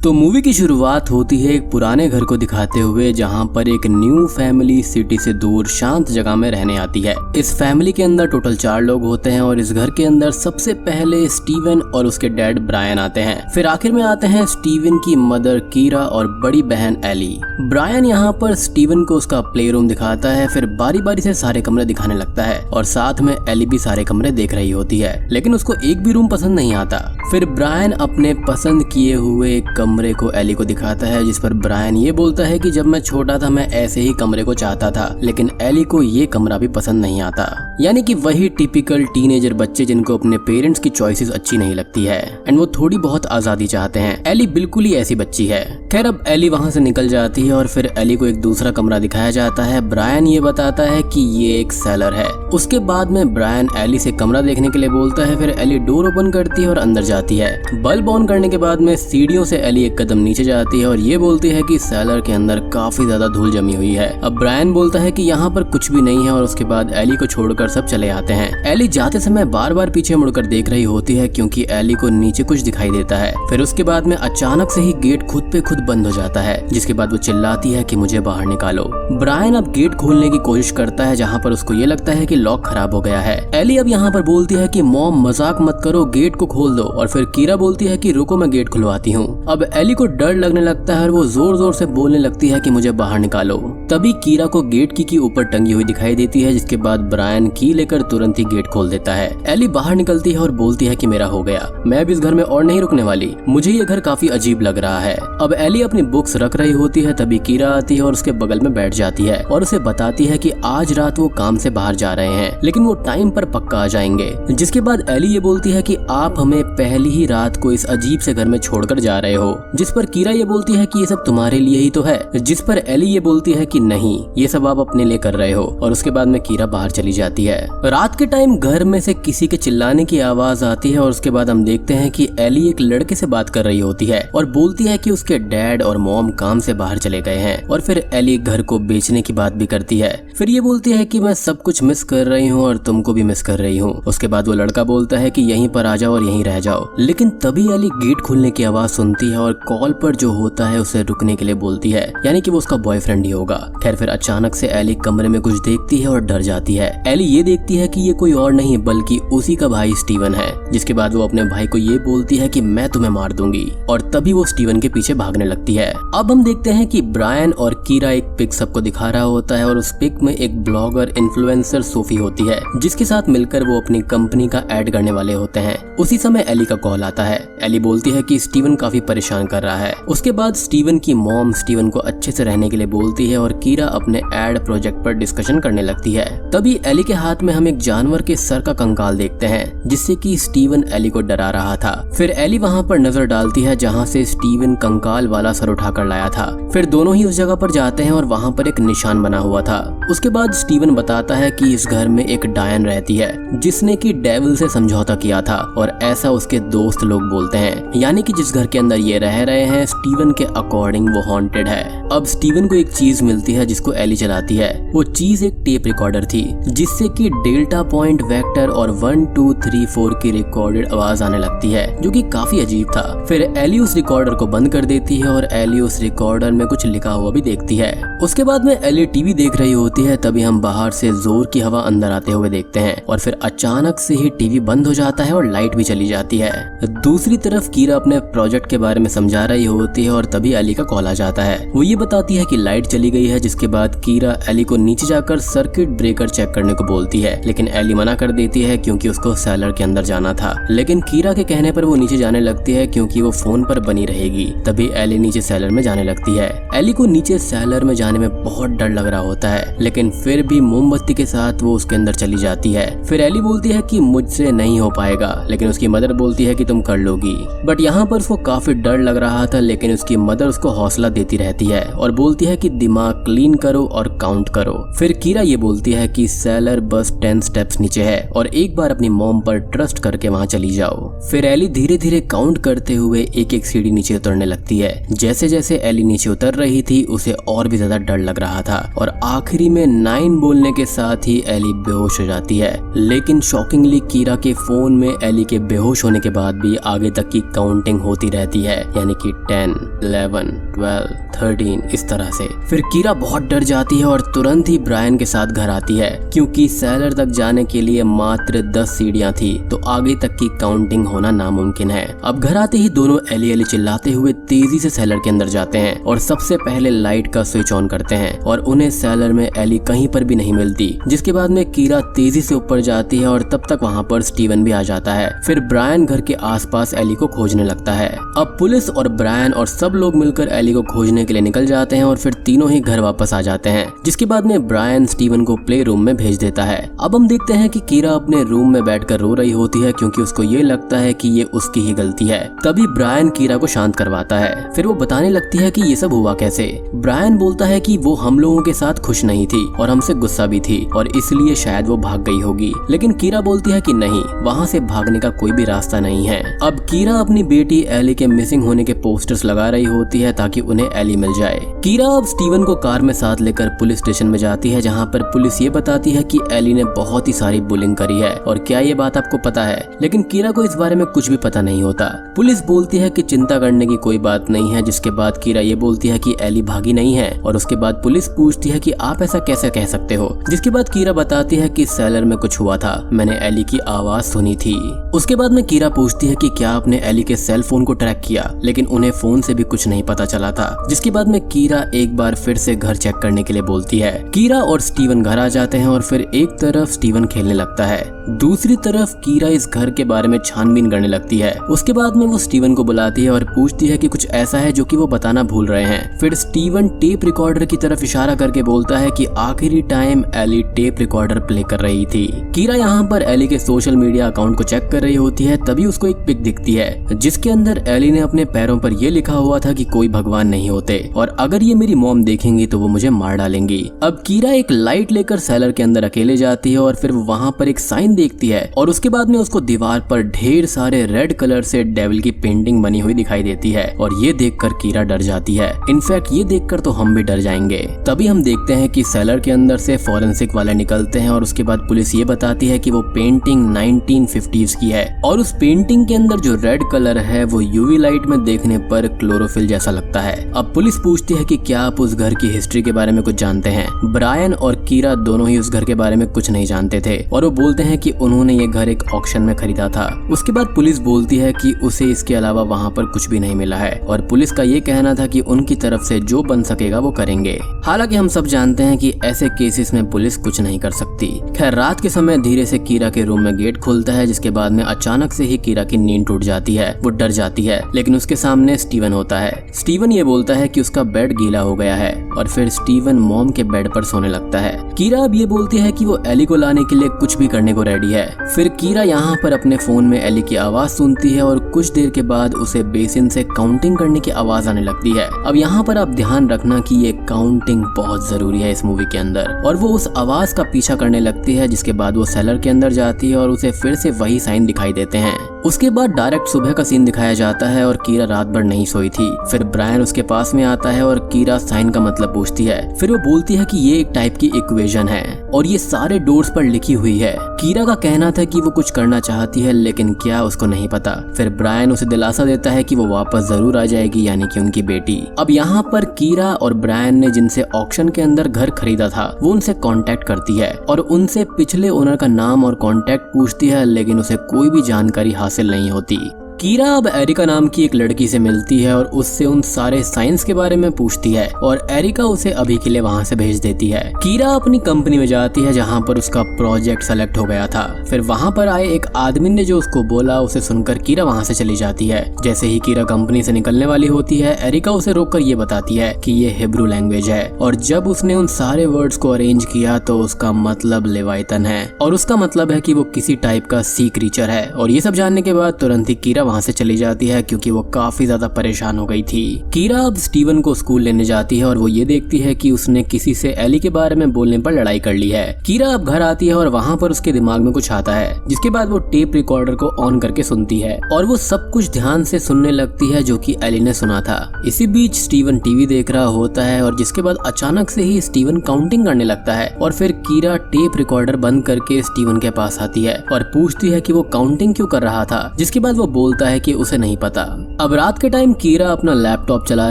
तो मूवी की शुरुआत होती है एक पुराने घर को दिखाते हुए, जहां पर एक न्यू फैमिली सिटी से दूर शांत जगह में रहने आती है। इस फैमिली के अंदर टोटल 4 लोग होते हैं और इस घर के अंदर सबसे पहले स्टीवन और उसके डैड ब्रायन आते हैं। फिर आखिर में आते हैं स्टीवन की मदर कीरा और बड़ी बहन एली। ब्रायन यहाँ पर स्टीवन को उसका प्ले रूम दिखाता है, फिर बारी बारी से सारे कमरे दिखाने लगता है और साथ में एली भी सारे कमरे देख रही होती है, लेकिन उसको एक भी रूम पसंद नहीं आता। फिर ब्रायन अपने पसंद किए हुए कमरे को एली को दिखाता है, जिस पर ब्रायन ये बोलता है कि जब मैं छोटा था मैं ऐसे ही कमरे को चाहता था, लेकिन एली को ये कमरा भी पसंद नहीं आता। यानी कि वही टिपिकल टीनेजर बच्चे जिनको अपने पेरेंट्स की चॉइसेस अच्छी नहीं लगती है एंड वो थोड़ी बहुत आजादी चाहते हैं। एली बिल्कुल ही ऐसी बच्ची है। खैर अब एली वहाँ से निकल जाती है और फिर एली को एक दूसरा कमरा दिखाया जाता है। ब्रायन ये बताता है कि ये एक सेलर है। उसके बाद में ब्रायन एली से कमरा देखने के लिए बोलता है। फिर एली डोर ओपन करती है और अंदर जाती है। बल्ब ऑन करने के बाद में सीढ़ियों से एली एक कदम नीचे जाती है और ये बोलती है कि सेलर के अंदर काफी ज्यादा धूल जमी हुई है। अब ब्रायन बोलता है कि यहाँ पर कुछ भी नहीं है और उसके बाद एली को छोड़कर सब चले आते हैं। एली जाते समय बार बार पीछे मुड़कर देख रही होती है क्योंकि एली को नीचे कुछ दिखाई देता है। फिर उसके बाद में अचानक से ही गेट खुद पे खुद बंद हो जाता है, जिसके बाद वो चिल्लाती है कि मुझे बाहर निकालो। ब्रायन अब गेट खोलने की कोशिश करता है, जहाँ पर उसको ये लगता है कि लॉक खराब हो गया है। एली अब यहाँ पर बोलती है कि मॉम मजाक मत करो, गेट को खोल दो। और फिर कीरा बोलती है कि रुको मैं गेट खुलवाती हूँ। अब एली को डर लगने लगता है और वो जोर जोर से बोलने लगती है कि मुझे बाहर निकालो। तभी कीरा को गेट की ऊपर टंगी हुई दिखाई देती है, जिसके बाद ब्रायन की लेकर तुरंत ही गेट खोल देता है। एली बाहर निकलती है और बोलती है कि मेरा हो गया, मैं अब इस घर में और नहीं रुकने वाली, मुझे ये घर काफी अजीब लग रहा है। अब एली अपनी बुक्स रख रही होती है, तभी कीरा आती है और उसके बगल में बैठ जाती है और उसे बताती है कि आज रात वो काम से बाहर जा रहे हैं, लेकिन वो टाइम पर पक्का आ जाएंगे। जिसके बाद एली ये बोलती है कि आप हमें पहली ही रात को इस अजीब से घर में छोड़कर जा रहे हो। जिस पर कीरा ये बोलती है कि ये सब तुम्हारे लिए ही तो है। जिस पर एली ये बोलती है कि नहीं, ये सब आप अपने लिए कर रहे हो। और उसके बाद में कीरा बाहर चली जाती है। रात के टाइम घर में से किसी के चिल्लाने की आवाज आती है और उसके बाद हम देखते हैं कि एली एक लड़के से बात कर रही होती है और बोलती है कि उसके डैड और मॉम काम से बाहर चले गए हैं। और फिर एली घर को बेचने की बात भी करती है। फिर ये बोलती है कि मैं सब कुछ मिस कर रही हूँ और तुमको भी मिस कर रही हूँ। उसके बाद वो लड़का बोलता है कि यहीं पर आ जाओ और यहीं रह जाओ, लेकिन तभी एली गेट खुलने की आवाज सुनती है और कॉल पर जो होता है उसे रुकने के लिए बोलती है, यानी कि वो उसका बॉयफ्रेंड ही होगा। खैर फिर अचानक से एली कमरे में कुछ देखती है और डर जाती है। एली ये देखती है कि ये कोई और नहीं बल्कि उसी का भाई स्टीवन है। जिसके बाद वो अपने भाई को ये बोलती है कि मैं तुम्हें मार दूंगी और तभी वो स्टीवन के पीछे भागने लगती है। अब हम देखते हैं कि ब्रायन और कीरा एक पिक सबको दिखा रहा होता है और उस पिक में एक ब्लॉगर इन्फ्लुएंसर सोफी होती है, जिसके साथ मिलकर वो अपनी कंपनी का एड करने वाले होते हैं। उसी समय एली का कॉल आता है। एली बोलती है कि स्टीवन काफी परेशान कर रहा है। उसके बाद स्टीवन की मॉम स्टीवन को अच्छे से रहने के लिए बोलती है और कीरा अपने एड प्रोजेक्ट पर डिस्कशन करने लगती है। तभी एली के हाथ में हम एक जानवर के सर का कंकाल देखते हैं, जिससे कि स्टीवन एली को डरा रहा था। फिर एली वहाँ पर नजर डालती है जहाँ से स्टीवन कंकाल वाला सर उठाकर लाया था। फिर दोनों ही उस जगह पर जाते हैं और वहाँ पर एक निशान बना हुआ था। उसके बाद स्टीवन बताता है कि इस घर में एक डायन रहती है, जिसने कि डेविल से समझौता किया था और ऐसा उसके दोस्त लोग बोलते हैं, यानी कि जिस घर के अंदर ये रह रहे हैं स्टीवन के अकॉर्डिंग वो हॉन्टेड है। अब स्टीवन को एक चीज मिलती है जिसको एली चलाती है। वो चीज एक टेप रिकॉर्डर थी, जिससे कि डेल्टा पॉइंट वेक्टर और 1 2 3 4 की रिकॉर्डेड आवाज आने लगती है, जो कि काफी अजीब था। फिर एली उस रिकॉर्डर को बंद कर देती है और एली उस रिकॉर्डर में कुछ लिखा हुआ भी देखती है। उसके बाद में एली टीवी देख रही होती है, तभी हम बाहर से जोर की हवा अंदर आते हुए देखते हैं और फिर अचानक से ही टीवी बंद हो जाता है और लाइट भी चली जाती है। दूसरी तरफ कीरा अपने प्रोजेक्ट के बारे में समझा रही होती है और तभी एली का कॉल आ जाता है। वो ये बताती है कि लाइट चली गई है, जिसके बाद कीरा एली को नीचे जाकर सर्किट ब्रेकर चेक करने को बोलती है, लेकिन एली मना कर देती है क्योंकि उसको सेलर के अंदर जाना था। लेकिन कीरा के कहने पर वो नीचे जाने लगती है क्योंकि वो फोन पर बनी रहेगी। तभी एली नीचे सेलर में जाने लगती है। एली को नीचे सेलर में जाने में बहुत डर लग रहा होता है, लेकिन फिर भी मोमबत्ती के साथ वो उसके अंदर चली जाती है। फिर एली बोलती है कि मुझसे नहीं हो पाएगा, लेकिन उसकी मदर बोलती है कि तुम कर लोगी। बट यहाँ पर उसको काफी डर लग रहा था, लेकिन उसकी मदर उसको हौसला देती रहती है और बोलती है कि दिमाग क्लीन करो और काउंट करो। फिर कीरा ये बोलती है कि सेलर बस 10 स्टेप्स नीचे है और एक बार अपनी मॉम पर ट्रस्ट करके वहाँ चली जाओ। फिर एली धीरे धीरे काउंट करते हुए एक एक सीढ़ी नीचे उतरने लगती है। जैसे जैसे एली नीचे उतर रही थी उसे और भी ज्यादा डर लग रहा था और आखिरी में 9 बोलने के साथ ही एली बेहोश हो जाती है। लेकिन शॉकिंगली कीरा के फोन में एली के बेहोश होने के बाद भी आगे तक की काउंटिंग होती रहती है, यानी कि 10, 11, 12, 13 इस तरह से। फिर कीरा बहुत डर जाती है और तुरंत ही ब्रायन के साथ घर आती है, क्योंकि सेलर तक जाने के लिए मात्र 10 सीढ़ियां थी तो आगे तक की काउंटिंग होना नामुमकिन है। अब घर आते ही दोनों एली एली चिल्लाते हुए तेजी से सेलर के अंदर जाते हैं और सबसे पहले लाइट का स्विच ऑन करते हैं और उन्हें सेलर में एली कहीं पर भी नहीं मिलती। जिसके बाद में कीरा तेजी से ऊपर जाती है और तब तक वहाँ पर स्टीवन भी आ जाता है। फिर ब्रायन घर के आसपास एली को खोजने लगता है। अब पुलिस और ब्रायन और सब लोग मिलकर एली को खोजने के लिए निकल जाते हैं और फिर तीनों ही घर वापस आ जाते हैं। जिसके बाद में ब्रायन स्टीवन को प्ले रूम में भेज देता है। अब हम देखते हैं कि कीरा अपने रूम में बैठकर रो रही होती है, क्योंकि उसको ये लगता है कि ये उसकी ही गलती है। तभी ब्रायन कीरा को शांत करवाता है। फिर वो बताने लगती है कि ये सब हुआ कैसे। ब्रायन बोलता है कि वो हम लोगों के साथ खुश नहीं थी और हमसे गुस्सा भी थी और इसलिए शायद वो भाग गई होगी। लेकिन कीरा बोलती है कि नहीं, वहाँ से भागने का कोई भी रास्ता नहीं है। अब कीरा अपनी बेटी एली के मिसिंग होने के पोस्टर्स लगा रही होती है ताकि उन्हें एली मिल जाए। कीरा अब स्टीवन को कार में साथ लेकर पुलिस स्टेशन में जाती है, जहाँ पर पुलिस ये बताती है कि एली ने बहुत ही सारी बुलिंग करी है और क्या ये बात आपको पता है। लेकिन कीरा को इस बारे में कुछ भी पता नहीं होता। पुलिस बोलती है कि चिंता करने की कोई बात नहीं है, जिसके बाद कीरा ये बोलती है कि एली भागी नहीं है और उसके बाद पुलिस पूछती है कि आप ऐसा कैसे कह सकते हो। जिसके बाद कीरा बताती है कि सेलर में कुछ हुआ था, मैंने एली की आवाज सुनी थी। उसके बाद में कीरा पूछती है कि क्या आपने एली के सेल फोन को ट्रैक किया, लेकिन उन्हें फोन से भी कुछ नहीं पता चला था। जिसके बाद में कीरा एक बार फिर से घर चेक करने के लिए बोलती है। कीरा और स्टीवन घर आ जाते हैं और फिर एक तरफ स्टीवन खेलने लगता है, दूसरी तरफ कीरा इस घर के बारे में छानबीन करने लगती है। उसके बाद में वो स्टीवन को बुलाती है और पूछती है कि कुछ ऐसा है जो कि वो बताना भूल रहे हैं। फिर स्टीवन टेप रिकॉर्डर की तरफ इशारा करके बोलता है कि आखिरी time Ellie tape recorder play कर रही थी। कीरा यहाँ पर एली के सोशल मीडिया अकाउंट को चेक कर रही होती है, तभी उसको एक पिक दिखती है जिसके अंदर एली ने अपने पैरों पर ये लिखा हुआ था कि कोई भगवान नहीं होते और अगर ये मेरी मॉम देखेंगी तो वो मुझे मार डालेंगी। अब कीरा एक लाइट लेकर सेलर के अंदर अकेले जाती है और फिर वहाँ पर एक साइन देखती है और उसके बाद में उसको दीवार पर ढेर सारे रेड कलर से डेविल की पेंटिंग बनी हुई दिखाई देती है और ये देखकर कीरा डर जाती है। इनफैक्ट ये देखकर तो हम भी डर जाएंगे। तभी हम देखते हैं कि सेलर के अंदर से फॉरेंसिक वाले निकलते हैं और उसके बाद पुलिस ये बताती है कि वो पेंटिंग 1950s की है और उस पेंटिंग के अंदर जो रेड कलर है वो यूवी लाइट में देखने पर क्लोरोफिल जैसा लगता है। अब पुलिस पूछती है कि क्या आप उस घर की हिस्ट्री के बारे में कुछ जानते हैं। ब्रायन और कीरा दोनों ही उस घर के बारे में कुछ नहीं जानते थे और वो बोलते हैं कि उन्होंने ये घर एक ऑक्शन में खरीदा था। उसके बाद पुलिस बोलती है कि उसे इसके अलावा वहाँ पर कुछ भी नहीं मिला है और पुलिस का ये कहना था कि उनकी तरफ से जो बन सकेगा वो करेंगे। हालांकि हम सब जानते हैं कि ऐसे केसेस में पुलिस कुछ नहीं कर सकती। खैर रात के समय धीरे से कीरा के रूम में गेट खुलता है, जिसके बाद में अचानक से ही कीरा की नींद टूट जाती है। वो डर जाती है, लेकिन उसके सामने स्टीवन होता है। स्टीवन ये बोलता है कि उसका बेड गीला हो गया है और फिर स्टीवन मॉम के बेड पर सोने लगता है। कीरा अब ये बोलती है कि वो एली को लाने के लिए कुछ भी करने को रेडी है। फिर कीरा यहाँ पर अपने फोन में एली की आवाज सुनती है और कुछ देर के बाद उसे बेसिन से काउंटिंग करने की आवाज आने लगती है। अब यहाँ पर आप ध्यान रखना कि ये काउंटिंग बहुत जरूरी है इस मूवी के अंदर। और वो उस आवाज का पीछा करने लगती है, जिसके बाद वो सेलर के अंदर जाती है और उसे फिर से वही साइन दिखाई देते हैं। उसके बाद डायरेक्ट सुबह का सीन दिखाया जाता है और कीरा रात भर नहीं सोई थी। फिर ब्रायन उसके पास में आता है और कीरा साइन का मतलब पूछती है। फिर वो बोलती है कि ये एक टाइप की इक्वेशन है और ये सारे डोर्स पर लिखी हुई है। कीरा का कहना था कि वो कुछ करना चाहती है, लेकिन क्या उसको नहीं पता। फिर ब्रायन उसे दिलासा देता है कि वो वापस जरूर आ जाएगी, यानी कि उनकी बेटी। अब यहाँ पर कीरा और ब्रायन ने जिनसे ऑक्शन के अंदर घर खरीदा था वो उनसे कांटेक्ट करती है और उनसे पिछले ओनर का नाम और कांटेक्ट पूछती है, लेकिन उसे कोई भी जानकारी हासिल नहीं होती। कीरा अब एरिका नाम की एक लड़की से मिलती है और उससे उन सारे साइंस के बारे में पूछती है और एरिका उसे अभी के लिए वहाँ से भेज देती है। कीरा अपनी कंपनी में जाती है जहाँ पर उसका प्रोजेक्ट सेलेक्ट हो गया था। फिर वहाँ पर आए एक आदमी ने जो उसको बोला उसे सुनकर कीरा वहाँ से चली जाती है। जैसे ही कीरा कंपनी से निकलने वाली होती है, एरिका उसे रोककर ये बताती है कि ये हिब्रू लैंग्वेज है और जब उसने उन सारे वर्ड्स को अरेंज किया तो उसका मतलब लेवाइतन है और उसका मतलब है कि वो किसी टाइप का सी क्रीचर है। और ये सब जानने के बाद तुरंत ही कीरा वहाँ से चली जाती है क्योंकि वो काफी ज्यादा परेशान हो गई थी। कीरा अब स्टीवन को स्कूल लेने जाती है और वो ये देखती है कि उसने किसी से एली के बारे में बोलने पर लड़ाई कर ली है। कीरा अब घर आती है और वहाँ पर उसके दिमाग में कुछ आता है, जिसके बाद वो टेप रिकॉर्डर को ऑन करके सुनती है और वो सब कुछ ध्यान से सुनने लगती है जो कि एली ने सुना था। इसी बीच स्टीवन टीवी देख रहा होता है और जिसके बाद अचानक से ही स्टीवन काउंटिंग करने लगता है और फिर कीरा टेप रिकॉर्डर बंद करके स्टीवन के पास आती है और पूछती है कि वो काउंटिंग क्यों कर रहा था, जिसके बाद वो बोलता है कि उसे नहीं पता। अब रात के टाइम कीरा अपना लैपटॉप चला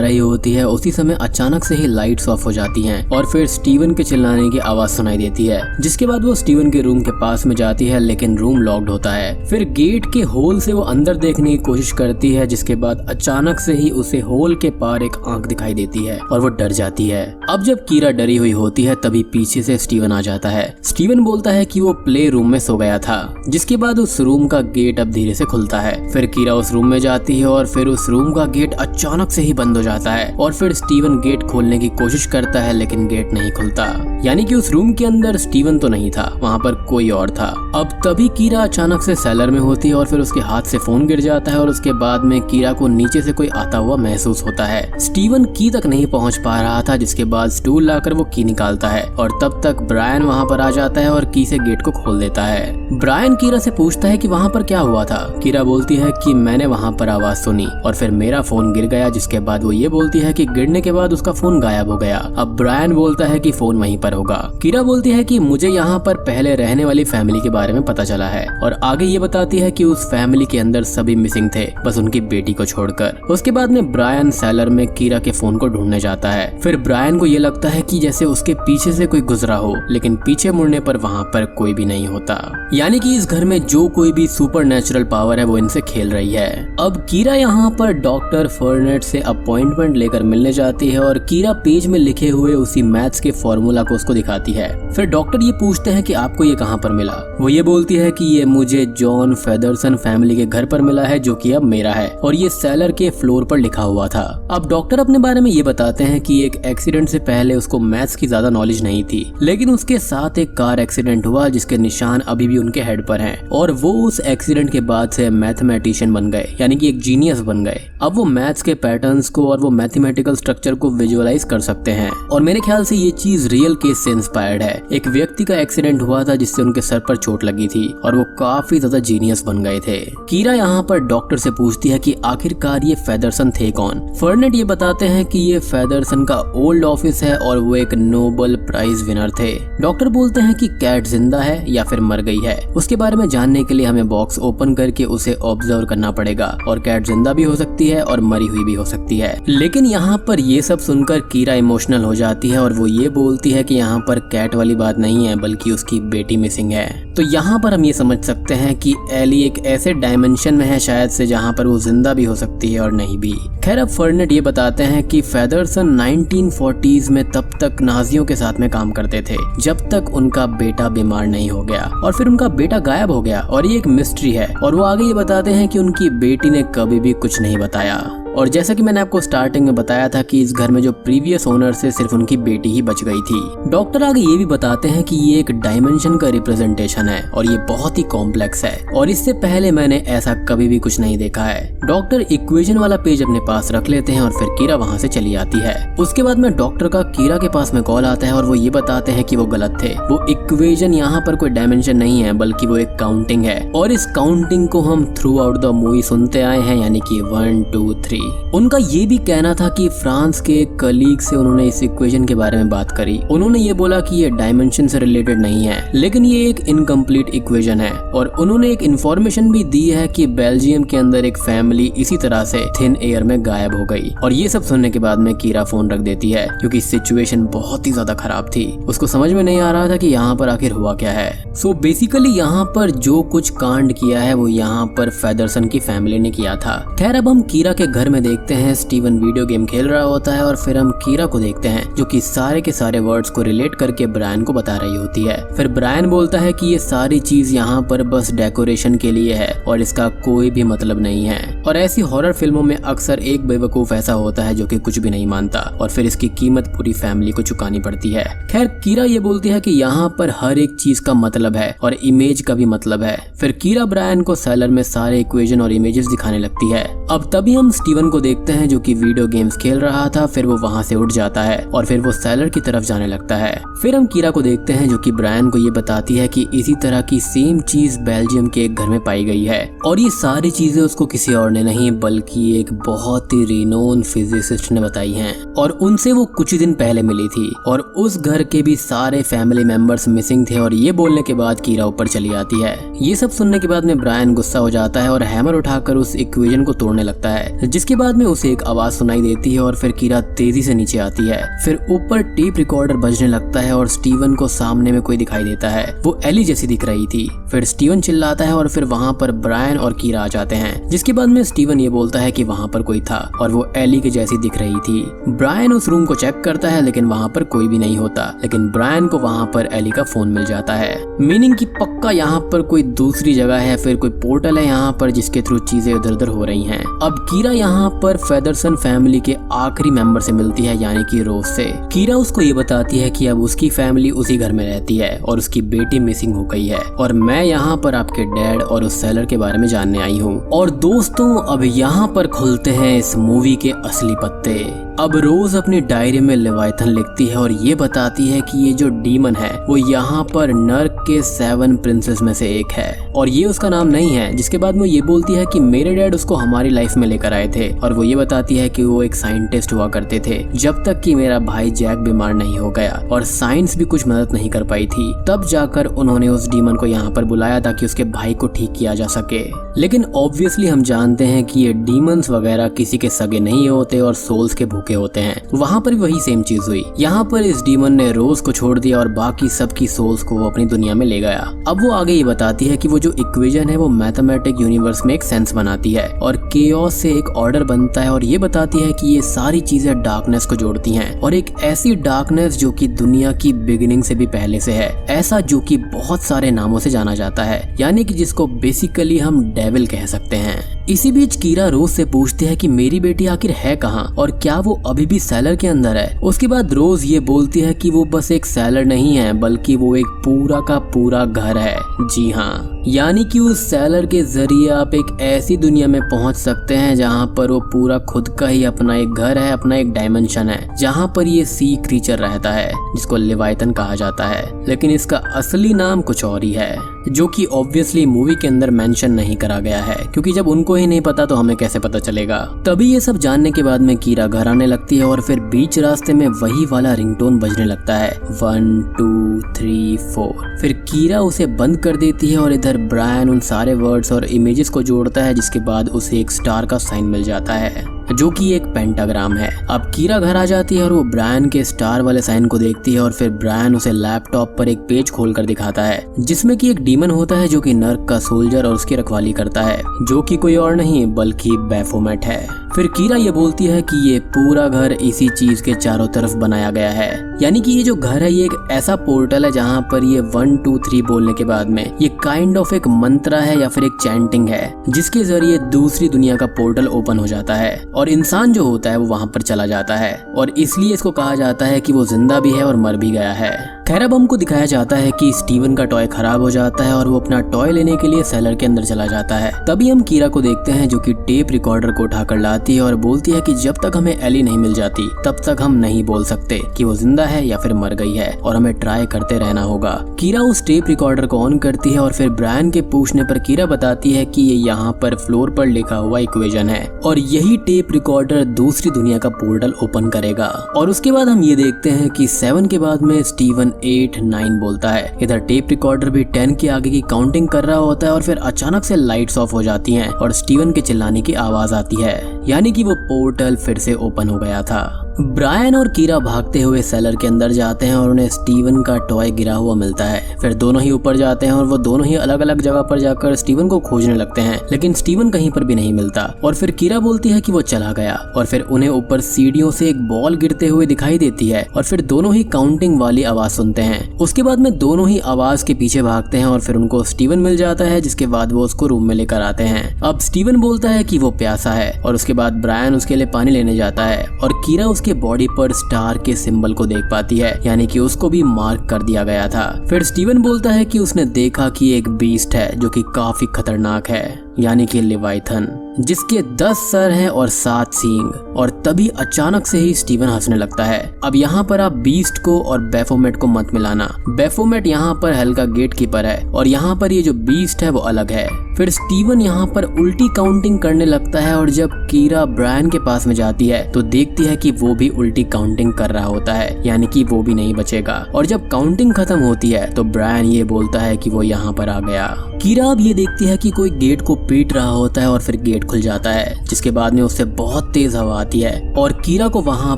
रही होती है, उसी समय अचानक से ही लाइट्स ऑफ हो जाती हैं और फिर स्टीवन के चिल्लाने की आवाज सुनाई देती है, जिसके बाद वो स्टीवन के रूम के पास में जाती है लेकिन रूम लॉक्ड होता है। फिर गेट के होल से वो अंदर देखने की कोशिश करती है, जिसके बाद अचानक से ही उसे होल के पार एक आंख दिखाई देती है और वो डर जाती है। अब जब कीरा डरी हुई होती है तभी पीछे से स्टीवन आ जाता है। स्टीवन बोलता है कि वो प्ले रूम में सो गया था, जिसके बाद उस रूम का गेट अब धीरे से खुलता है। फिर कीरा उस रूम में जाती है और फिर उस रूम का गेट अचानक से ही बंद हो जाता है और फिर स्टीवन गेट खोलने की कोशिश करता है लेकिन गेट नहीं खुलता, यानी कि उस रूम के अंदर स्टीवन तो नहीं था, वहाँ पर कोई और था। अब तभी कीरा अचानक से सेलर में होती है और फिर उसके हाथ से फोन गिर जाता है और उसके बाद में कीरा को नीचे से कोई आता हुआ महसूस होता है। स्टीवन की तक नहीं पहुंच पा रहा था, जिसके बाद स्टूल लाकर वो की निकालता है और तब तक ब्रायन वहाँ पर आ जाता है और की से गेट को खोल देता है। ब्रायन कीरा से पूछता है कि वहाँ पर क्या हुआ था। कीरा बोलती है कि मैंने वहाँ पर आवाज सुनी और फिर मेरा फोन गिर गया, जिसके बाद वो ये बोलती है कि गिरने के बाद उसका फोन गायब हो गया। अब ब्रायन बोलता है कि फोन वहीं पर होगा। कीरा बोलती है कि मुझे यहाँ पर पहले रहने वाली फैमिली के बारे में पता चला है और आगे ये बताती है कि उस फैमिली के अंदर सभी मिसिंग थे, बस उनकी बेटी को छोड़कर। उसके बाद में ब्रायन सेलर में कीरा के फोन को ढूंढने जाता है। फिर ब्रायन को ये लगता है कि जैसे उसके पीछे से कोई गुजरा हो, लेकिन पीछे मुड़ने पर वहाँ पर कोई भी नहीं होता, यानी कि इस घर में जो कोई भी सुपर नेचुरल पावर है वो इनसे खेल रही है। अब कीरा यहाँ पर डॉक्टर फर्नेट से अपॉइंटमेंट लेकर मिलने जाती है और कीरा पेज में लिखे हुए उसी मैथ्स के फॉर्मूला को उसको दिखाती है। फिर डॉक्टर ये पूछते हैं कि आपको ये कहाँ पर मिला। वो ये बोलती है कि ये मुझे जॉन फेदरसन फैमिली के घर पर मिला है, जो कि अब मेरा है और ये सेलर के फ्लोर पर लिखा हुआ था। अब डॉक्टर अपने बारे में ये बताते हैं कि एक एक्सीडेंट से पहले उसको मैथ्स की ज्यादा नॉलेज नहीं थी, लेकिन उसके साथ एक कार एक्सीडेंट हुआ जिसके निशान अभी भी उनके हेड पर हैं और वो उस एक्सीडेंट के बाद से मैथमेटिशियन बन गए, यानी कि एक जीनियस बन गए। अब वो मैथ्स के पैटर्न्स को और वो मैथमेटिकल स्ट्रक्चर को विजुअलाइज कर सकते हैं और मेरे ख्याल से ये चीज रियल केस से इंस्पायर्ड है। एक व्यक्ति का एक्सीडेंट हुआ था जिससे उनके सर पर चोट लगी थी और वो काफी ज्यादा जीनियस बन गए थे। कीरा यहाँ पर डॉक्टर से पूछती है कि आखिरकार ये फेदरसन थे कौन। फर्नेट ये बताते हैं कि ये फेदरसन का ओल्ड ऑफिस है और वो एक नोबेल प्राइज विनर थे। डॉक्टर बोलते हैं कि कैट जिंदा है या फिर मर गई है, उसके बारे में जानने के लिए हमें बॉक्स ओपन करके उसे ऑब्जर्व करना पड़ेगा और कैट जिंदा भी हो सकती है और मरी हुई भी हो सकती है। लेकिन यहाँ पर ये सब सुनकर कीरा इमोशनल हो जाती है और वो ये बोलती है कि यहाँ पर कैट वाली बात नहीं है बल्कि उसकी बेटी मिसिंग है। तो यहाँ पर हम ये समझ सकते हैं कि एली एक ऐसे डायमेंशन में है शायद से जहाँ पर वो जिंदा भी हो सकती है और नहीं भी। खैर अब फर्नेट ये बताते हैं कि फेदरसन 1940s में तब तक नाजियों के साथ में काम करते थे जब तक उनका बेटा बीमार नहीं हो गया और फिर उनका बेटा गायब हो गया और ये एक मिस्ट्री है। और वो आगे ये बताते हैं कि उनकी बेटी ने कभी भी कुछ नहीं बताया और जैसा कि मैंने आपको स्टार्टिंग में बताया था कि इस घर में जो प्रीवियस ओनर से सिर्फ उनकी बेटी ही बच गई थी। डॉक्टर आगे ये भी बताते हैं कि ये एक डायमेंशन का रिप्रेजेंटेशन है और ये बहुत ही कॉम्प्लेक्स है और इससे पहले मैंने ऐसा कभी भी कुछ नहीं देखा है। डॉक्टर इक्वेशन वाला पेज अपने पास रख लेते हैं और फिर कीरा वहाँ से चली आती है। उसके बाद में डॉक्टर का कीरा के पास में कॉल आता है और वो ये बताते हैं कि वो गलत थे। वो इक्वेशन यहाँ पर कोई डायमेंशन नहीं है बल्कि वो एक काउंटिंग है और इस काउंटिंग को हम थ्रू आउट द मूवी सुनते आए हैं, यानी कि 1 2 3। उनका ये भी कहना था कि फ्रांस के एक कलीग से उन्होंने इस इक्वेशन के बारे में बात करी। उन्होंने ये बोला कि ये डायमेंशन से रिलेटेड नहीं है लेकिन ये एक इनकम्प्लीट इक्वेशन है और उन्होंने एक इन्फॉर्मेशन भी दी है कि बेल्जियम के अंदर एक फैमिली इसी तरह से थिन एयर में गायब हो गई। और ये सब सुनने के बाद में कीरा फोन रख देती है क्योंकि सिचुएशन बहुत ही ज्यादा खराब थी। उसको समझ में नहीं आ रहा था कि यहाँ पर आखिर हुआ क्या है। सो बेसिकली यहाँ पर जो कुछ कांड किया है वो यहाँ पर फेदरसन की फैमिली ने किया था। खैर अब हम कीरा के घर में देखते हैं स्टीवन वीडियो गेम खेल रहा होता है और फिर हम कीरा को देखते हैं जो कि सारे के सारे वर्ड्स को रिलेट करके ब्रायन को बता रही होती है। फिर ब्रायन बोलता है कि ये सारी चीज यहाँ पर बस डेकोरेशन के लिए है और इसका कोई भी मतलब नहीं है। और ऐसी हॉरर फिल्मों में अक्सर एक बेवकूफ ऐसा होता है जो कि कुछ भी नहीं मानता और फिर इसकी कीमत पूरी फैमिली को चुकानी पड़ती है। खैर कीरा ये बोलती है कि यहाँ पर हर एक चीज का मतलब है और इमेज का भी मतलब है। फिर कीरा ब्रायन को सेलर में सारे इक्वेशन और इमेजेस दिखाने लगती है। अब तभी हम स्टीवन को देखते हैं जो कि वीडियो गेम्स खेल रहा था। फिर वो वहाँ से उठ जाता है और फिर वो सेलर की तरफ जाने लगता है। फिर हम कीरा को देखते हैं जो कि ब्रायन को ये बताती है कि इसी तरह की सेम चीज बेल्जियम के एक घर में पाई गई है और ये सारी चीजें उसको किसी और ने नहीं बल्कि एक बहुत ही रिनोन फिजिसिस्ट ने बताई हैं और उनसे वो कुछ ही दिन पहले मिली थी। और उस घर के भी सारे फैमिली मेंबर्स मिसिंग थे। और ये बोलने के बाद कीरा ऊपर चली आती है। ये सब सुनने के बाद में ब्रायन गुस्सा हो जाता है और हैमर उठाकर उस इक्वेशन को तोड़ने लगता है, जिसके बाद में उसे एक आवाज सुनाई देती है और फिर कीरा तेजी से नीचे आती है। फिर ऊपर टेप रिकॉर्डर बजने लगता है और स्टीवन को सामने में कोई दिखाई देता है। वो एली जैसी दिख रही थी। फिर स्टीवन चिल्लाता है और फिर वहाँ पर ब्रायन और कीरा आ जाते हैं, जिसके बाद में स्टीवन ये बोलता है कि वहाँ पर कोई था और वो एली के जैसी दिख रही थी। ब्रायन उस रूम को चेक करता है लेकिन वहाँ पर कोई भी नहीं होता, लेकिन ब्रायन को वहाँ पर एली का फोन मिल जाता है। मीनिंग कि पक्का यहाँ पर कोई दूसरी जगह है, फिर कोई पोर्टल है यहाँ पर जिसके थ्रू चीजें इधर उधर हो रही हैं। अब कीरा यहाँ पर फेदरसन फैमिली के आखिरी मेंबर से मिलती है यानी कि रोज से। कीरा उसको ये बताती है कि अब उसकी फैमिली उसी घर में रहती है और उसकी बेटी मिसिंग हो गई है और मैं यहाँ पर आपके डैड और उस सेलर के बारे में जानने आई हूँ। और दोस्तों अब यहाँ पर खुलते हैं इस मूवी के असली पत्ते। अब रोज अपनी डायरी में लेवाइथन लिखती है और ये बताती है कि ये जो डीमन है वो यहाँ पर नर्क के 7 प्रिंसेस में से एक है और ये उसका नाम नहीं है। जिसके बाद वो ये बोलती है कि मेरे डैड उसको हमारी लाइफ में लेकर आए थे और वो ये बताती है कि वो एक साइंटिस्ट हुआ करते थे जब तक कि मेरा भाई जैक बीमार नहीं हो गया और साइंस भी कुछ मदद नहीं कर पाई थी। तब जाकर उन्होंने उस डीमन को यहाँ पर बुलाया ताकि उसके भाई को ठीक किया जा सके। लेकिन ऑब्वियसली हम जानते हैं कि ये डीमंस वगैरह किसी के सगे नहीं होते और सोल्स के भूखे होते हैं। वहाँ पर भी वही सेम चीज हुई। यहाँ पर इस डीमन ने रोज को छोड़ दिया और बाकी सबकी सोल्स को वो अपनी दुनिया में ले गया। अब वो आगे ये बताती है कि वो जो इक्वेशन है वो मैथमेटिक यूनिवर्स में एक सेंस बनाती है और केओस से एक ऑर्डर बनता है और ये बताती है कि ये सारी चीजें डार्कनेस को जोड़ती हैं और एक ऐसी डार्कनेस जो कि दुनिया की बिगिनिंग से भी पहले से है, ऐसा जो कि बहुत सारे नामों से जाना जाता है यानी कि जिसको बेसिकली हम डेविल कह सकते हैं। इसी बीच कीरा रोज से पूछती है कि मेरी बेटी आखिर है कहाँ और क्या वो अभी भी सेलर के अंदर है। उसके बाद रोज ये बोलती है कि वो बस एक सेलर नहीं है बल्कि वो एक पूरा का पूरा घर है। जी हाँ, यानी कि उस सेलर के जरिए आप एक ऐसी दुनिया में पहुंच सकते हैं जहां पर वो पूरा खुद का ही अपना एक घर है, अपना एक डायमेंशन है जहां पर ये सी क्रीचर रहता है जिसको लेवाइथन कहा जाता है। लेकिन इसका असली नाम कुछ और ही है जो कि ऑब्वियसली मूवी के अंदर मेंशन नहीं करा गया है क्योंकि जब उनको ही नहीं पता तो हमें कैसे पता चलेगा। तभी ये सब जानने के बाद में कीरा घर आने लगती है और फिर बीच रास्ते में वही वाला रिंगटोन बजने लगता है 1 2 3 4। फिर कीरा उसे बंद कर देती है और इधर ब्रायन उन सारे वर्ड्स और इमेजेस को जोड़ता है जिसके बाद उसे एक स्टार का साइन मिल जाता है जो कि एक पेंटाग्राम है। अब कीरा घर आ जाती है और वो ब्रायन के स्टार वाले साइन को देखती है और फिर ब्रायन उसे लैपटॉप पर एक पेज खोलकर दिखाता है जिसमें कि एक डीमन होता है जो कि नर्क का सोल्जर और उसकी रखवाली करता है जो कि कोई और नहीं बल्कि बैफोमेट है। फिर कीरा ये बोलती है कि ये पूरा घर इसी चीज के चारों तरफ बनाया गया है यानी कि ये जो घर है ये एक ऐसा पोर्टल है जहाँ पर ये 1 2 3 बोलने के बाद में ये काइंड ऑफ एक मंत्र है या फिर एक चैंटिंग है जिसके जरिए दूसरी दुनिया का पोर्टल ओपन हो जाता है और इंसान जो होता है वो वहाँ पर चला जाता है और इसलिए इसको कहा जाता है कि वो जिंदा भी है और मर भी गया है। खैर अब हमको दिखाया जाता है कि स्टीवन का टॉय खराब हो जाता है और वो अपना टॉय लेने के लिए सेलर के अंदर चला जाता है। तभी हम कीरा को देखते हैं जो कि टेप रिकॉर्डर को उठाकर लाती है और बोलती है कि जब तक हमें एली नहीं मिल जाती तब तक हम नहीं बोल सकते कि वो जिंदा है या फिर मर गई है और हमें ट्राई करते रहना होगा। कीरा उस टेप रिकॉर्डर को ऑन करती है और फिर ब्रायन के पूछने पर कीरा बताती है कि ये यहाँ पर फ्लोर पर लिखा हुआ इक्वेशन है और यही टेप रिकॉर्डर दूसरी दुनिया का पोर्टल ओपन करेगा। और उसके बाद हम ये देखते हैं कि 7 के बाद में स्टीवन 8 9 बोलता है। इधर टेप रिकॉर्डर भी 10 के आगे की काउंटिंग कर रहा होता है और फिर अचानक से लाइट्स ऑफ हो जाती हैं और स्टीवन के चिल्लाने की आवाज आती है यानी कि वो पोर्टल फिर से ओपन हो गया था। ब्रायन और कीरा भागते हुए सेलर के अंदर जाते हैं और उन्हें स्टीवन का टॉय गिरा हुआ मिलता है। फिर दोनों ही ऊपर जाते हैं और वो दोनों ही अलग अलग जगह पर जाकर स्टीवन को खोजने लगते हैं, लेकिन स्टीवन कहीं पर भी नहीं मिलता। और फिर कीरा बोलती है कि वो चला गया और फिर उन्हें ऊपर सीढ़ियों से एक बॉल गिरते हुए दिखाई देती है और फिर दोनों ही काउंटिंग वाली आवाज सुनते हैं। उसके बाद में दोनों ही आवाज के पीछे भागते हैं और फिर उनको स्टीवन मिल जाता है, जिसके बाद वो उसको रूम में लेकर आते हैं। अब स्टीवन बोलता है कि वो प्यासा है और उसके बाद ब्रायन उसके लिए पानी लेने जाता है और कीरा उसके बॉडी पर स्टार के सिंबल को देख पाती है, यानी कि उसको भी मार्क कर दिया गया था। फिर स्टीवन बोलता है कि उसने देखा कि एक बीस्ट है जो कि काफी खतरनाक है, यानी कि लेवाइथन, जिसके 10 सर हैं और 7 सींग। और तभी अचानक से ही स्टीवन हंसने लगता है। अब यहाँ पर आप बीस्ट को और बेफोमेट को मत मिलाना। बेफोमेट यहाँ पर हेल का गेट कीपर है और यहाँ पर ये जो बीस्ट है वो अलग है। फिर स्टीवन यहाँ पर उल्टी काउंटिंग करने लगता है और जब कीरा ब्रायन के पास में जाती है तो देखती है कि वो भी उल्टी काउंटिंग कर रहा होता है, यानी कि वो भी नहीं बचेगा। और जब काउंटिंग खत्म होती है तो ब्रायन ये बोलता है कि वो यहाँ पर आ गया। कीरा अब ये देखती है कि कोई गेट को पीट रहा होता है और फिर गेट खुल जाता है, जिसके बाद में उससे बहुत तेज हवा आती है और कीरा को वहाँ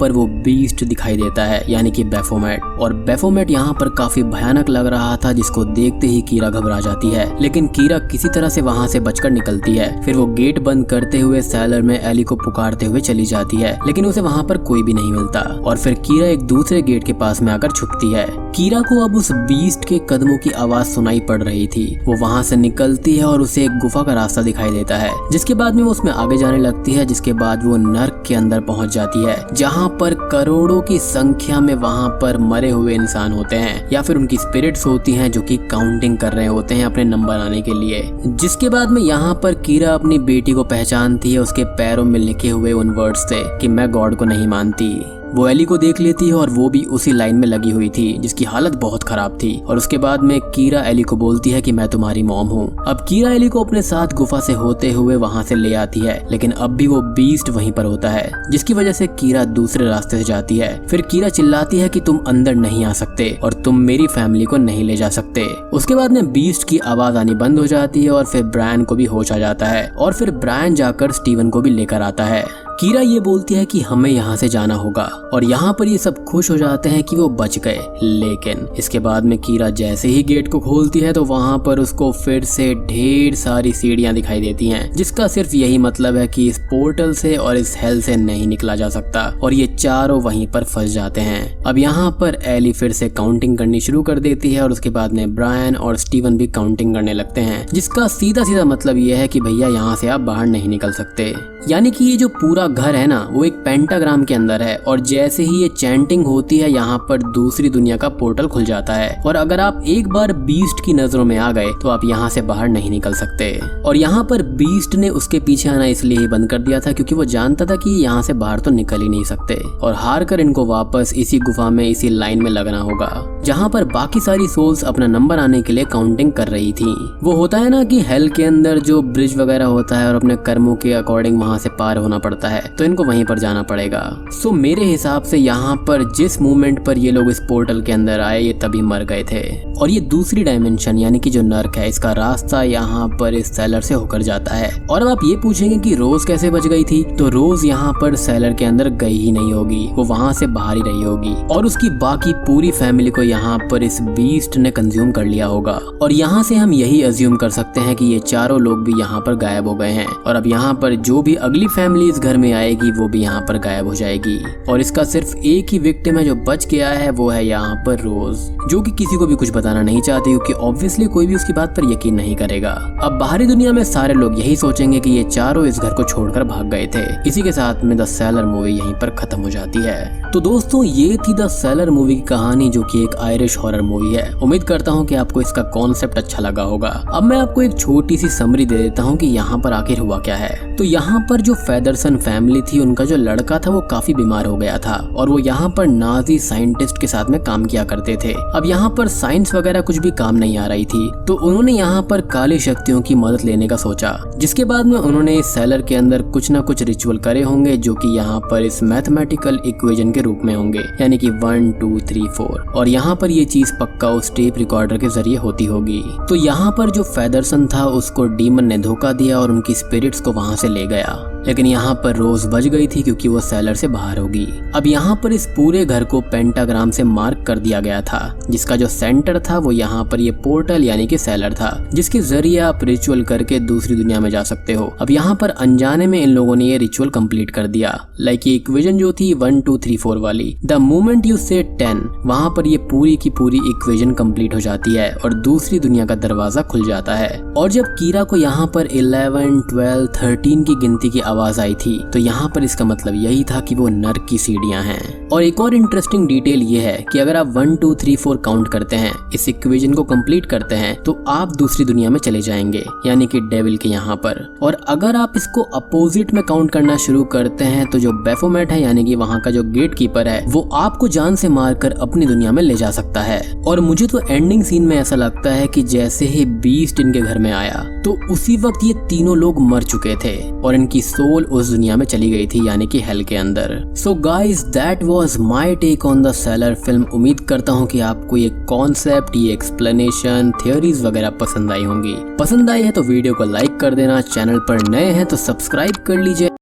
पर वो बीस्ट दिखाई देता है, यानी कि बेफोमेट। और बेफोमेट यहाँ पर काफी भयानक लग रहा था, जिसको देखते ही कीरा घबरा जाती है, लेकिन कीरा किसी तरह से वहाँ से बचकर निकलती है। फिर वो गेट बंद करते हुए सेलर में एली को पुकारते हुए चली जाती है, लेकिन उसे वहाँ पर कोई भी नहीं मिलता। और फिर कीरा एक दूसरे गेट के पास में आकर छुपती है। कीरा को अब उस बीस्ट के कदमों की आवाज सुनाई पड़ रही थी। वो वहाँ से निकलती है और उसे एक गुफा का रास्ता दिखाई देता है, जिसके बाद में वो उसमें आगे जाने लगती है। जिसके बाद वो नर्क के अंदर पहुंच जाती है, जहाँ पर करोड़ों की संख्या में वहाँ पर मरे हुए इंसान होते हैं या फिर उनकी स्पिरिट्स होती हैं जो कि काउंटिंग कर रहे होते हैं अपने नंबर आने के लिए। जिसके बाद में यहाँ पर कीरा अपनी बेटी को पहचानती है उसके पैरों में लिखे हुए उन वर्ड्स से कि मैं गॉड को नहीं मानती। वो एली को देख लेती है और वो भी उसी लाइन में लगी हुई थी, जिसकी हालत बहुत खराब थी। और उसके बाद में कीरा एली को बोलती है कि मैं तुम्हारी मॉम हूँ। अब कीरा एली को अपने साथ गुफा से होते हुए वहाँ से ले आती है, लेकिन अब भी वो बीस्ट वहीं पर होता है, जिसकी वजह से कीरा दूसरे रास्ते से जाती है। फिर कीरा चिल्लाती है कि तुम अंदर नहीं आ सकते और तुम मेरी फैमिली को नहीं ले जा सकते। उसके बाद में बीस्ट की आवाज आनी बंद हो जाती है और फिर ब्रायन को भी होश आ जाता है और फिर ब्रायन जाकर स्टीवन को भी लेकर आता है। कीरा ये बोलती है कि हमें यहाँ से जाना होगा और यहाँ पर ये सब खुश हो जाते हैं कि वो बच गए। लेकिन इसके बाद में कीरा जैसे ही गेट को खोलती है तो वहाँ पर उसको फिर से ढेर सारी सीढ़ियाँ दिखाई देती हैं, जिसका सिर्फ यही मतलब है कि इस पोर्टल से और इस हेल से नहीं निकला जा सकता और ये चारों वहीं पर फंस जाते हैं। अब यहाँ पर एली फिर से काउंटिंग करनी शुरू कर देती है और उसके बाद में ब्रायन और स्टीवन भी काउंटिंग करने लगते हैं, जिसका सीधा सीधा मतलब ये है कि भैया यहाँ से आप बाहर नहीं निकल सकते। यानी कि ये जो पूरा घर है ना वो एक पेंटाग्राम के अंदर है और जैसे ही ये चैंटिंग होती है यहाँ पर दूसरी दुनिया का पोर्टल खुल जाता है और अगर आप एक बार बीस्ट की नजरों में आ गए तो आप यहाँ से बाहर नहीं निकल सकते। और यहाँ पर बीस्ट ने उसके पीछे आना इसलिए ही बंद कर दिया था क्योंकि वो जानता था कि यहाँ से बाहर तो निकल ही नहीं सकते और हार कर इनको वापस इसी गुफा में इसी लाइन में लगना होगा, जहाँ पर बाकी सारी सोल्स अपना नंबर आने के लिए काउंटिंग कर रही थी। वो होता है ना कि हेल के अंदर जो ब्रिज वगैरह होता है और अपने कर्मों के अकॉर्डिंग वहाँ से पार होना पड़ता है, तो इनको वहीं पर जाना पड़ेगा। सो मेरे हिसाब से यहाँ पर जिस मूवमेंट पर ये लोग इस पोर्टल के अंदर आए ये तभी मर गए थे। और ये दूसरी डायमेंशन यानी कि जो नर्क है इसका रास्ता यहाँ पर इस सेलर से होकर जाता है। और अब आप ये पूछेंगे कि रोज कैसे बच गई थी, तो रोज यहाँ पर सेलर के अंदर गई ही नहीं होगी, वो वहाँ से बाहर ही रही होगी और उसकी बाकी पूरी फैमिली को यहाँ पर इस बीस्ट ने कंज्यूम कर लिया होगा। और यहाँ से हम यही अज्यूम कर सकते हैं कि ये चारों लोग भी यहाँ पर गायब हो गए हैं और अब यहाँ पर जो भी अगली फैमिली इस घर में आएगी वो भी यहाँ पर गायब हो जाएगी। और इसका सिर्फ एक ही विक्टिम है जो बच गया है, वो है यहाँ पर रोज, जो कि किसी को भी कुछ बताना नहीं चाहती क्योंकि ऑब्वियसली कोई भी उसकी बात पर यकीन नहीं करेगा। अब बाहरी दुनिया में सारे लोग यही सोचेंगे कि ये चारों इस घर को छोड़कर भाग गए थे। इसी के साथ में द सेलर मूवी यहीं पर खत्म हो जाती है। तो दोस्तों ये थी द सेलर मूवी की कहानी, जो कि एक आयरिश हॉरर मूवी है। उम्मीद करता हूँ कि आपको इसका कॉन्सेप्ट अच्छा लगा होगा। अब मैं आपको एक छोटी सी समरी दे देता हूँ कि यहाँ पर आखिर हुआ क्या है। तो यहाँ पर जो फेदरसन फैमिली थी उनका जो लड़का था वो काफी बीमार हो गया था और वो यहाँ पर नाजी साइंटिस्ट के साथ में काम किया करते थे। अब यहाँ पर साइंस वगैरह कुछ भी काम नहीं आ रही थी, तो उन्होंने यहाँ पर काली शक्तियों की मदद लेने का सोचा, जिसके बाद में उन्होंने इस सेलर के अंदर कुछ ना कुछ रिचुअल करे होंगे जो कि यहाँ पर इस मैथमेटिकल इक्वेशन के रूप में होंगे, यानी कि 1 2 3 4। और यहाँ पर ये चीज पक्का उस टेप रिकॉर्डर के जरिए होती होगी। तो यहाँ पर जो फेदरसन था उसको डीमन ने धोखा दिया और उनकी स्पिरिट्स को वहाँ से ले गया। लेकिन यहाँ पर रोज बच गई थी क्योंकि वो सेलर से बाहर होगी। अब यहाँ पर इस पूरे घर को पेंटाग्राम से मार्क कर दिया गया था, जिसका जो सेंटर था वो यहाँ पर ये पोर्टल यानी कि सेलर था, जिसके जरिए आप रिचुअल करके दूसरी दुनिया में जा सकते हो। अब यहाँ पर अनजाने में इन लोगों ने ये रिचुअल कंप्लीट कर दिया। लाइक ये इक्वेशन जो थी 1 2 3 4 वाली, द मोमेंट यू से 10, वहाँ पर ये पूरी की पूरी इक्वेशन कंप्लीट हो जाती है और दूसरी दुनिया का दरवाजा खुल जाता है। और जब कीरा को यहाँ पर 11, 12, 13 की गिनती की आवाज आई थी तो यहाँ पर इसका मतलब यही था कि वो नर्क की सीढ़ियां हैं। और एक और इंटरेस्टिंग डिटेल ये है कि अगर आप 1 2 3 4 काउंट करते हैं, इस इक्वेशन को कंप्लीट करते हैं, तो आप दूसरी दुनिया में चले जाएंगे, यानी कि डेविल के यहाँ पर। और अगर आप इसको अपोजिट में काउंट करना शुरू करते हैं तो जो बेफोमेट है यानी कि वहाँ का जो गेट कीपर है वो आपको जान से मारकर अपनी दुनिया में ले जा सकता है। और मुझे तो एंडिंग सीन में ऐसा लगता है कि जैसे ही बीस्ट इनके घर में आया तो उसी वक्त ये तीनों लोग मर चुके थे और इनकी सोल उस दुनिया में चली गई थी, यानी कि हेल के अंदर। So guys, that was my take on the cellar film. उम्मीद करता हूँ कि आपको ये कॉन्सेप्ट, ये एक्सप्लेनेशन, थियोरीज वगैरह पसंद आई होंगी। पसंद आई है तो वीडियो को लाइक कर देना, चैनल पर नए हैं तो सब्सक्राइब कर लीजिए।